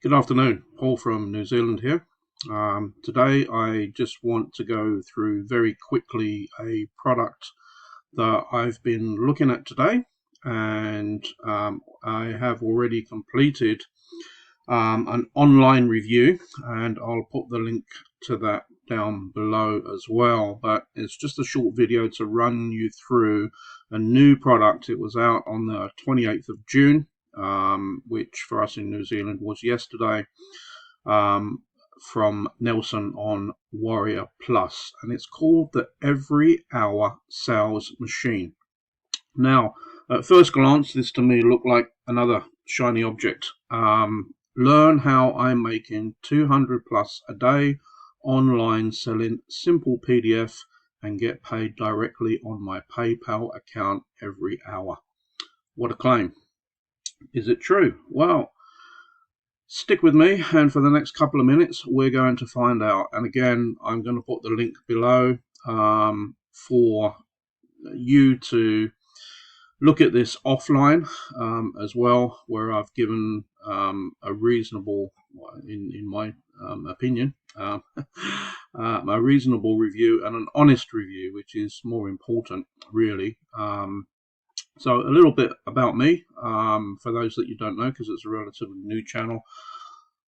Good afternoon, Paul from New Zealand here. Today I just want to go through very quickly a product that I've been looking at today, and I have already completed an online review, and I'll put the link to that down below as well. But it's just a short video to run you through a new product. It was out on the 28th of June, which for us in New Zealand was yesterday, from Nelson on Warriorplus, and it's called the Every Hour Sales Machine. Now, at first glance, this to me looked like another shiny object. Learn how I'm making 200 plus a day online selling simple PDF and get paid directly on my PayPal account every hour. What a claim. Is it true? Well, stick with me, and for the next couple of minutes we're going to find out. And again, I'm going to put the link below for you to look at this offline as well, where I've given a reasonable, in my opinion, a reasonable review and an honest review, which is more important, really. So a little bit about me, for those that you don't know, because it's a relatively new channel.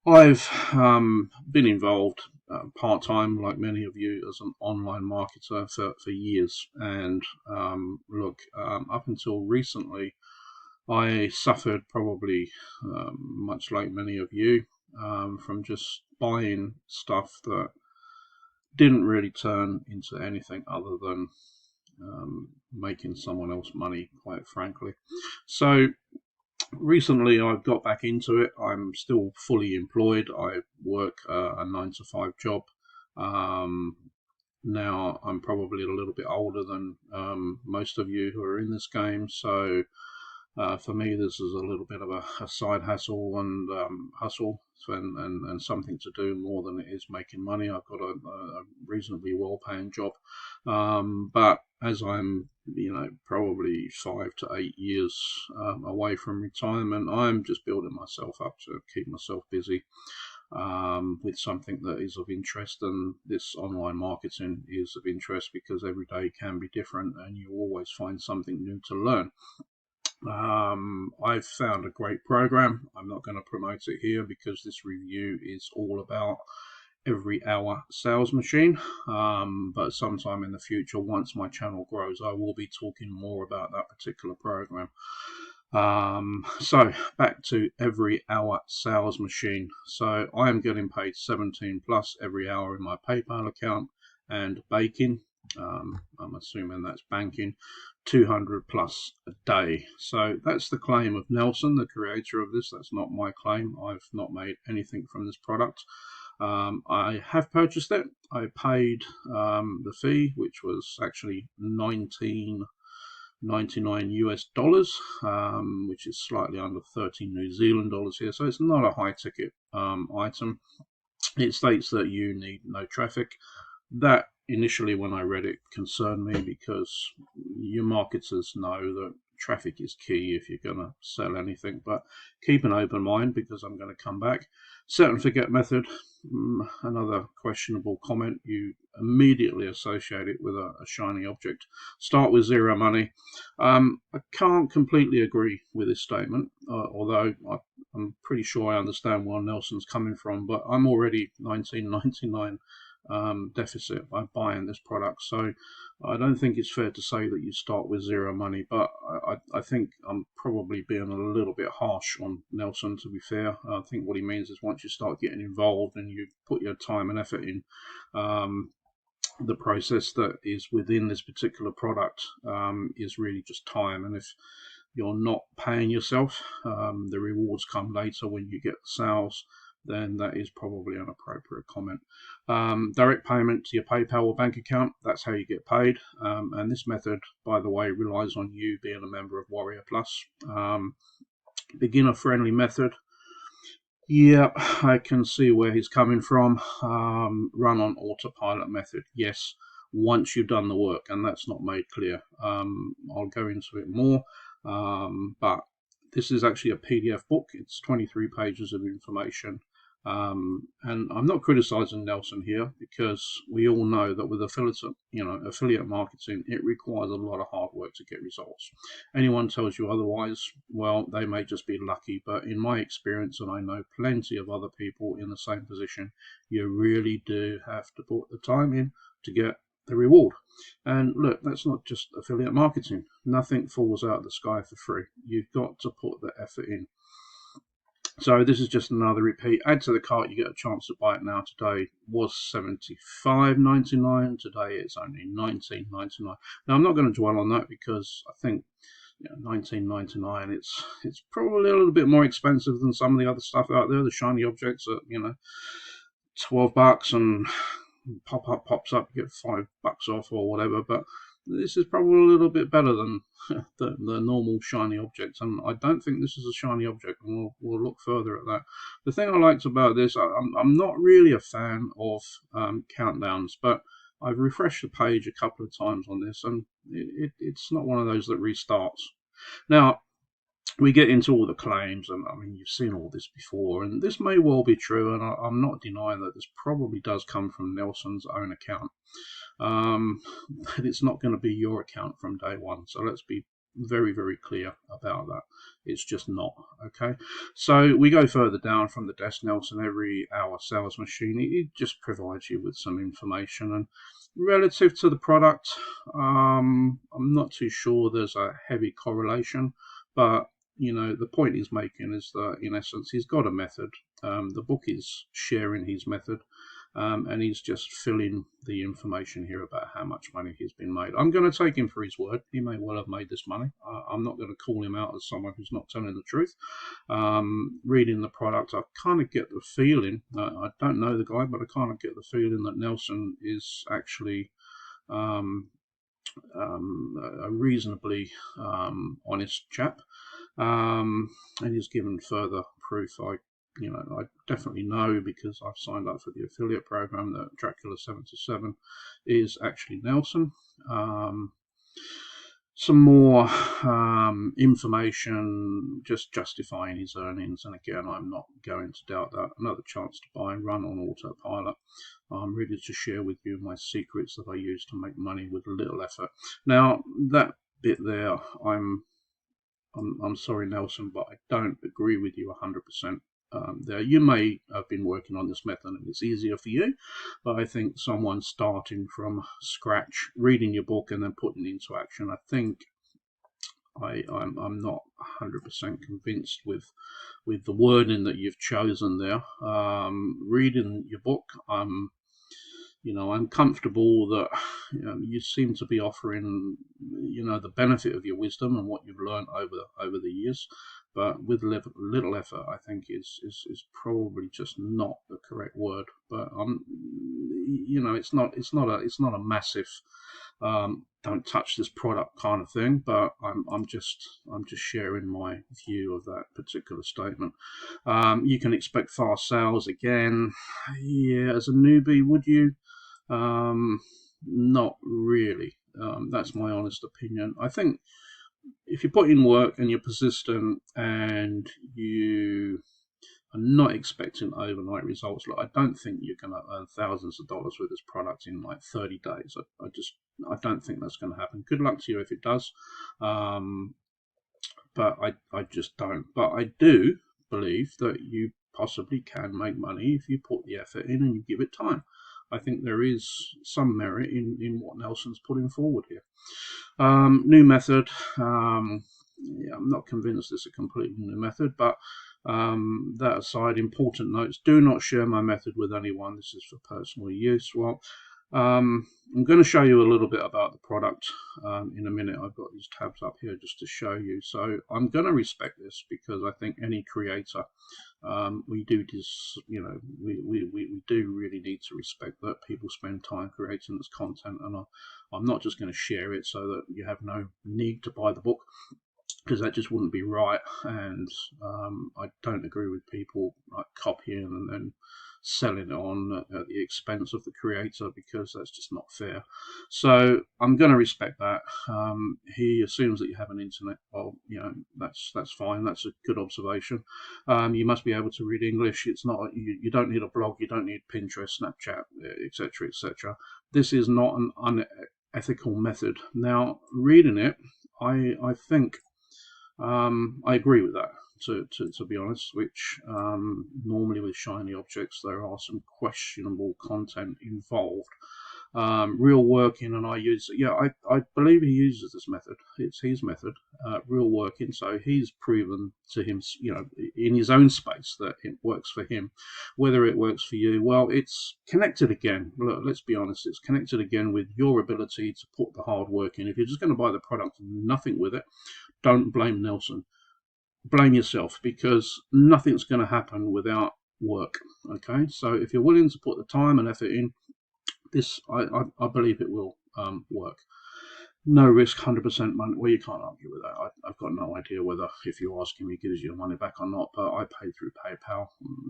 I've been involved part-time, like many of you, as an online marketer for years. And look, up until recently, I suffered probably, much like many of you, from just buying stuff that didn't really turn into anything other than making someone else money, quite frankly. So recently I've got back into it. I'm still fully employed. I work a 9-to-5 job. Now I'm probably a little bit older than most of you who are in this game, so for me this is a little bit of a side hustle and and something to do more than it is making money. I've got a reasonably well-paying job, but as I'm probably 5 to 8 years away from retirement, I'm just building myself up to keep myself busy with something that is of interest. And this online marketing is of interest because every day can be different and you always find something new to learn. I've found a great program. I'm not going to promote it here because this review is all about Every Hour Sales Machine, but sometime in the future, once my channel grows, I will be talking more about that particular program. So back to Every Hour Sales Machine. So I am getting paid 17 plus every hour in my PayPal account, and baking, I'm assuming that's banking, 200 plus a day. So that's the claim of Nelson, the creator of this. That's not my claim. I've not made anything from this product. I have purchased it. I paid the fee, which was actually $19.99 US, which is slightly under 13 New Zealand dollars here. So it's not a high ticket item. It states that you need no traffic. That initially, when I read it, concerned me because you marketers know that traffic is key if you're going to sell anything. But keep an open mind because I'm going to come back. Set and forget method, another questionable comment. You immediately associate it with a shiny object. Start with zero money. I can't completely agree with this statement, although I'm pretty sure I understand where Nelson's coming from, but I'm already $19.99 deficit by buying this product, so I don't think it's fair to say that you start with zero money. But I think I'm probably being a little bit harsh on Nelson, to be fair. I think what he means is once you start getting involved and you put your time and effort in, the process that is within this particular product is really just time. And if you're not paying yourself, the rewards come later when you get the sales, then that is probably an appropriate comment. Direct payment to your PayPal or bank account, that's how you get paid. And this method, by the way, relies on you being a member of Warriorplus. Beginner-friendly method. Yeah, I can see where he's coming from. Run on autopilot method. Yes, once you've done the work, and that's not made clear. I'll go into it more, but this is actually a PDF book. It's 23 pages of information. And I'm not criticizing Nelson here, because we all know that with affiliate marketing, it requires a lot of hard work to get results. Anyone tells you otherwise, well, they may just be lucky. But in my experience, and I know plenty of other people in the same position, you really do have to put the time in to get the reward. And look, that's not just affiliate marketing. Nothing falls out of the sky for free. You've got to put the effort in. So this is just another repeat. Add to the cart, you get a chance to buy it now. Today was $75.99. Today it's only $19.99. Now I'm not going to dwell on that, because I think $19.99, it's probably a little bit more expensive than some of the other stuff out there. The shiny objects at $12, and pops up, you get $5 off or whatever. But this is probably a little bit better than the normal shiny objects, and I don't think this is a shiny object, and we'll look further at that. The thing I liked about this, I'm not really a fan of countdowns, but I've refreshed the page a couple of times on this, and it's not one of those that restarts. Now, we get into all the claims, and I mean, you've seen all this before, and this may well be true, and I'm not denying that this probably does come from Nelson's own account. But it's not going to be your account from day one. So let's be very, very clear about that. It's just not. Okay. So we go further down from the desk. Nelson every hour sales machine. It just provides you with some information, and relative to the product, I'm not too sure there's a heavy correlation, but the point he's making is that, in essence, he's got a method. The book is sharing his method, and he's just filling the information here about how much money he's been made. I'm going to take him for his word. He may well have made this money. I'm not going to call him out as someone who's not telling the truth. Reading the product, I kind of get the feeling, I don't know the guy, but I kind of get the feeling that Nelson is actually a reasonably honest chap. And he's given further proof. I definitely know, because I've signed up for the affiliate program, that Dracula77 is actually Nelson. Some more information just justifying his earnings, and again, I'm not going to doubt that. Another chance to buy and run on autopilot. I'm ready to share with you my secrets that I use to make money with little effort. Now, that bit there, I'm sorry, Nelson, but I don't agree with you 100%. There, you may have been working on this method and it's easier for you, but I think someone starting from scratch, reading your book and then putting it into action, I think I'm not 100% convinced with the wording that you've chosen there. Reading your book, I'm comfortable that you seem to be offering the benefit of your wisdom and what you've learned over the years, but with little effort, I think is probably just not the correct word. But it's not a massive don't touch this product kind of thing. But I'm just sharing my view of that particular statement. You can expect fast sales again. Yeah, as a newbie, would you? Not really. That's my honest opinion. I think if you put in work and you're persistent and you are not expecting overnight results, I don't think you're going to earn thousands of dollars with this product in like 30 days. I don't think that's going to happen. Good luck to you if it does. But I just don't. But I do believe that you possibly can make money if you put the effort in and you give it time. I think there is some merit in what Nelson's putting forward here. New method. I'm not convinced it's a completely new method, but that aside, important notes. Do not share my method with anyone. This is for personal use. Well, I'm going to show you a little bit about the product in a minute. I've got these tabs up here just to show you. So I'm going to respect this, because I think any creator, we do really need to respect that people spend time creating this content, and I'm not just going to share it so that you have no need to buy the book. because that just wouldn't be right. And I don't agree with people like copying and then selling it on at the expense of the creator, because that's just not fair. So I'm going to respect that. He assumes that you have an internet. Well, that's fine. That's a good observation. You must be able to read English. It's not you don't need a blog. You don't need Pinterest, Snapchat, etc., etc. This is not an unethical method. Now, reading it, I think I agree with that, to be honest, which normally with shiny objects there are some questionable content involved. Real working, and I believe he uses this method. It's his method, real working. So he's proven to him, in his own space, that it works for him. Whether it works for you, well, it's connected again. Look, let's be honest, it's connected again with your ability to put the hard work in. If you're just going to buy the product and nothing with it, don't blame Nelson. Blame yourself, because nothing's going to happen without work. Okay, so if you're willing to put the time and effort in, this I believe it will work. No risk, 100% money. Well, you can't argue with that. I've got no idea whether, if you ask him, he gives you your money back or not. But I pay through PayPal.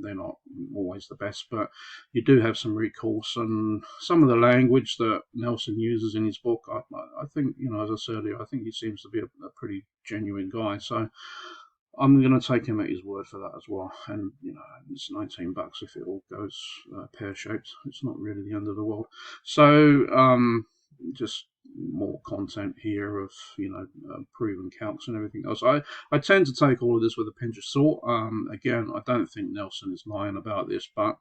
They're not always the best, but you do have some recourse. And some of the language that Nelson uses in his book, I think, as I said earlier, I think he seems to be a pretty genuine guy. So I'm going to take him at his word for that as well. And, it's $19 if it all goes pear-shaped. It's not really the end of the world. So, just more content here of, proven calcs and everything else. I tend to take all of this with a pinch of salt. Again, I don't think Nelson is lying about this, but,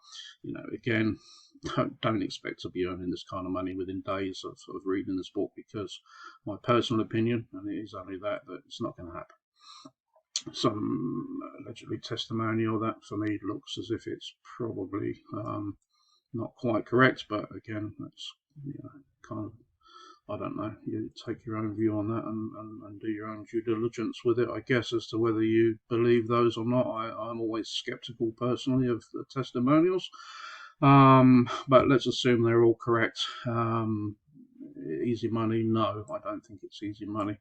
again, don't expect to be earning this kind of money within days of reading this book, because my personal opinion, and it is only that it's not going to happen. Some allegedly testimonial that for me looks as if it's probably not quite correct, but again, that's kind of, I don't know. You take your own view on that and do your own due diligence with it, I guess, as to whether you believe those or not. I'm always skeptical personally of the testimonials, but let's assume they're all correct. Easy money? No, I don't think it's easy money.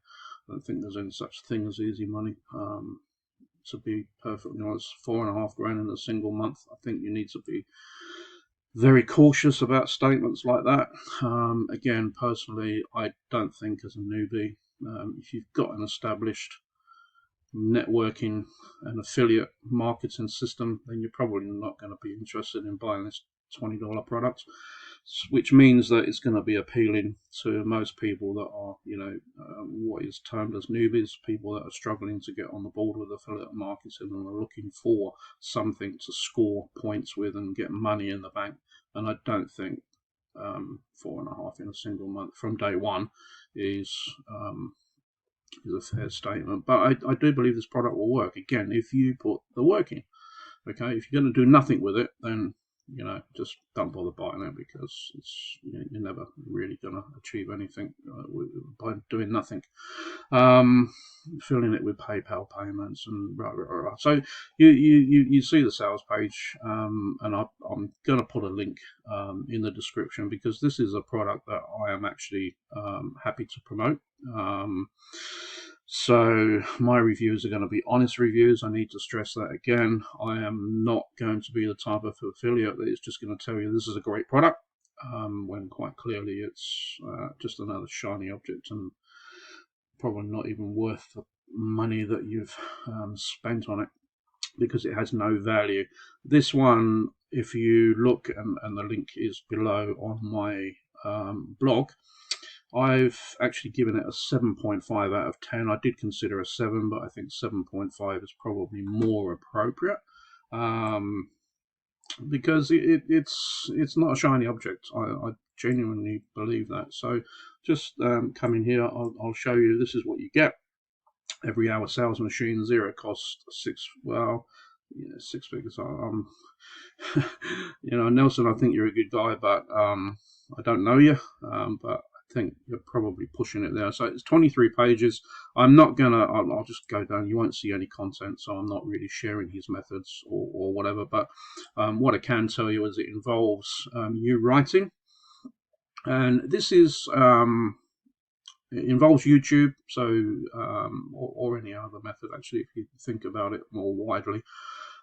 I don't think there's any such thing as easy money. To be perfectly honest, $4,500 in a single month. I think you need to be very cautious about statements like that. Again, personally, I don't think as a newbie, if you've got an established networking and affiliate marketing system, then you're probably not going to be interested in buying this $20 product, which means that it's going to be appealing to most people that are, what is termed as newbies, people that are struggling to get on the board with affiliate marketing and are looking for something to score points with and get money in the bank. And I don't think 4.5 in a single month from day one is a fair statement. But I do believe this product will work, again, if you put the work in. Okay, if you're going to do nothing with it, then just don't bother buying it, because you're never really going to achieve anything by doing nothing. Filling it with PayPal payments and rah, rah, rah. So you see the sales page, and I'm going to put a link in the description, because this is a product that I am actually happy to promote. So my reviews are going to be honest reviews. I need to stress that again. I am not going to be the type of affiliate that is just going to tell you this is a great product, when quite clearly it's just another shiny object and probably not even worth the money that you've spent on it, because it has no value. This one, if you look, and the link is below on my blog, I've actually given it a 7.5 out of 10. I did consider a 7, but I think 7.5 is probably more appropriate, because it's not a shiny object. I genuinely believe that. So just come in here. I'll show you. This is what you get. Every hour sales machine, zero cost, six figures. Nelson, I think you're a good guy, but I don't know you, but I think you're probably pushing it there. So it's 23 pages. I'm not gonna, I'll just go down. You won't see any content, so I'm not really sharing his methods or whatever. But what I can tell you is it involves you writing. And this is it involves YouTube, so or any other method actually, if you think about it more widely.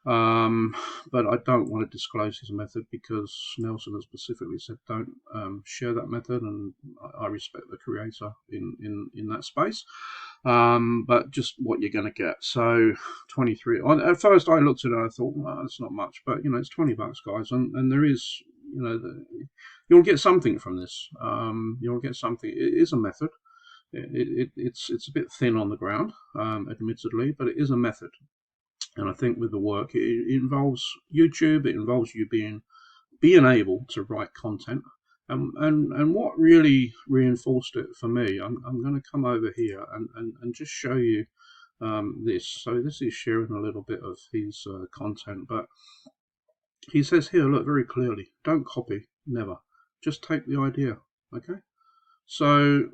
But I don't want to disclose his method because Nelson has specifically said don't share that method, and I respect the creator in that space. But just what you're going to get. So 23. At first, I looked at it, I thought, well, that's not much, but it's $20, guys, and there is, you'll get something from this. You'll get something. It is a method. It's a bit thin on the ground, admittedly, but it is a method. And I think with the work, it involves YouTube. It involves you being able to write content. And what really reinforced it for me, I'm going to come over here and just show you this. So this is sharing a little bit of his content, but he says here, look, very clearly, don't copy, never. Just take the idea, okay? So,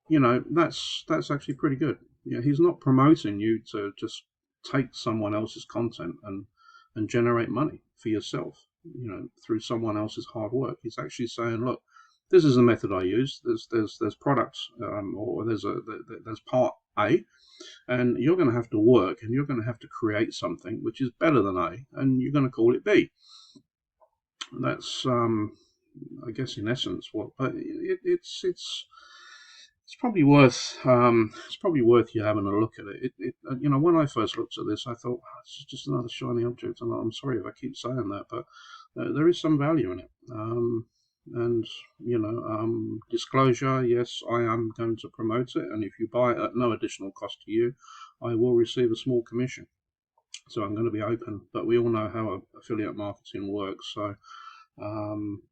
that's actually pretty good. He's not promoting you to just take someone else's content and generate money for yourself, through someone else's hard work. He's actually saying, look, this is the method I use. There's products, or there's part A, and you're going to have to work, and you're going to have to create something which is better than A, and you're going to call it B. That's, I guess, in essence, what. But it's probably worth you having a look at it. When I first looked at this, I thought, it's just another shiny object, and I'm sorry if I keep saying that, but there is some value in it. And disclosure, yes, I am going to promote it, and if you buy it at no additional cost to you, I will receive a small commission. So I'm going to be open, but we all know how affiliate marketing works, so I'm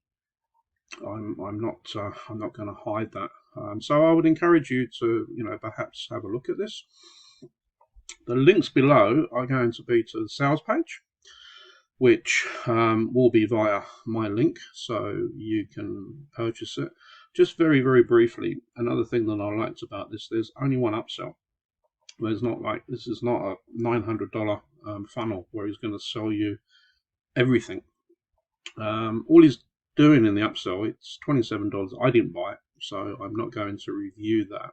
not going to hide that. So I would encourage you to perhaps have a look at this. The links below are going to be to the sales page, which will be via my link, so you can purchase it. Just very, very briefly, another thing that I liked about this, there's only one upsell. There's not like, this is not a $900 funnel where he's going to sell you everything. All he's doing in the upsell, it's $27. I didn't buy it, so I'm not going to review that.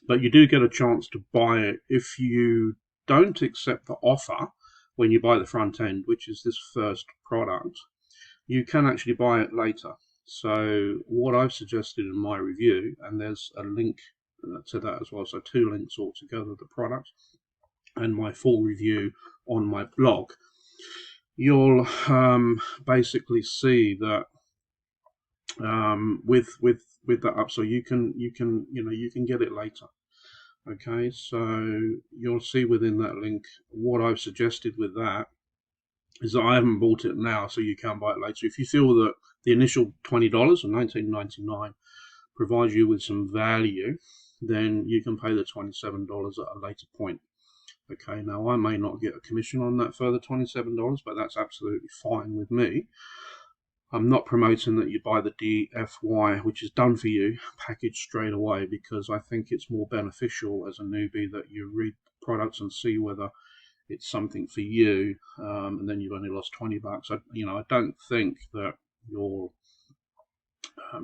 But you do get a chance to buy it if you don't accept the offer when you buy the front end, which is this first product. You can actually buy it later. So what I've suggested in my review, and there's a link to that as well, so 2 links altogether, the product and my full review on my blog, you'll basically see that with that up, so you can get it later. Okay, so you'll see within that link what I've suggested with that is that I haven't bought it now, so you can buy it later. If you feel that the initial $20 or $19.99 provides you with some value, then you can pay the $27 at a later point. Okay, now I may not get a commission on that further $27, but that's absolutely fine with me. I'm not promoting that you buy the DFY, which is done for you, package straight away, because I think it's more beneficial as a newbie that you read products and see whether it's something for you, and then you've only lost $20. I don't think that you'll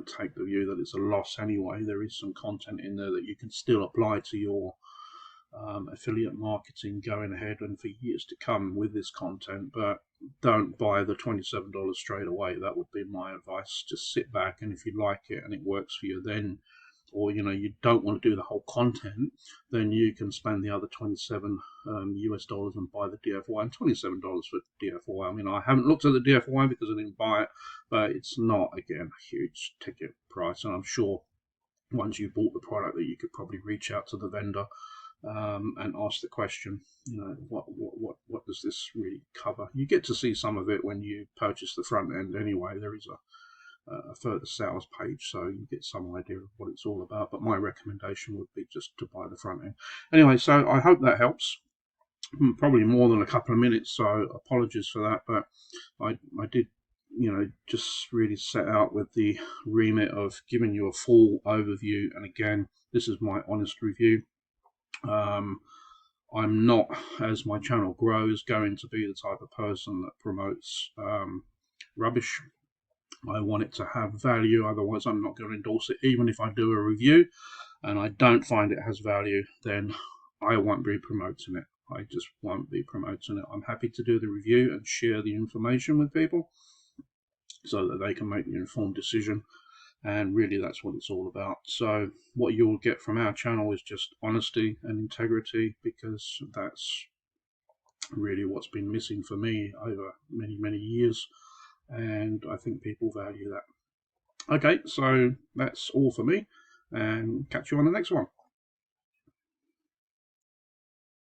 take the view that it's a loss anyway. There is some content in there that you can still apply to your affiliate marketing going ahead and for years to come with this content, but don't buy the $27 straight away. That would be my advice. Just sit back, and if you like it and it works for you, then, or you don't want to do the whole content, then you can spend the other $27 US dollars and buy the DFY, and $27 for DFY. I mean, I haven't looked at the DFY because I didn't buy it, but it's not, again, a huge ticket price, and I'm sure once you've bought the product that you could probably reach out to the vendor and ask the question, what does this really cover? You get to see some of it when you purchase the front end anyway. There is a further sales page, so you get some idea of what it's all about, but my recommendation would be just to buy the front end. Anyway, so I hope that helps. Probably more than a couple of minutes, so apologies for that, but I did just really set out with the remit of giving you a full overview, and again, this is my honest review. I'm not, as my channel grows, going to be the type of person that promotes rubbish. I want it to have value, otherwise I'm not going to endorse it. Even if I do a review and I don't find it has value, then I won't be promoting it. I just won't be promoting it. I'm happy to do the review and share the information with people so that they can make the informed decision. And really, that's what it's all about. So what you'll get from our channel is just honesty and integrity, because that's really what's been missing for me over many, many years. And I think people value that. Okay, so that's all for me, and catch you on the next one.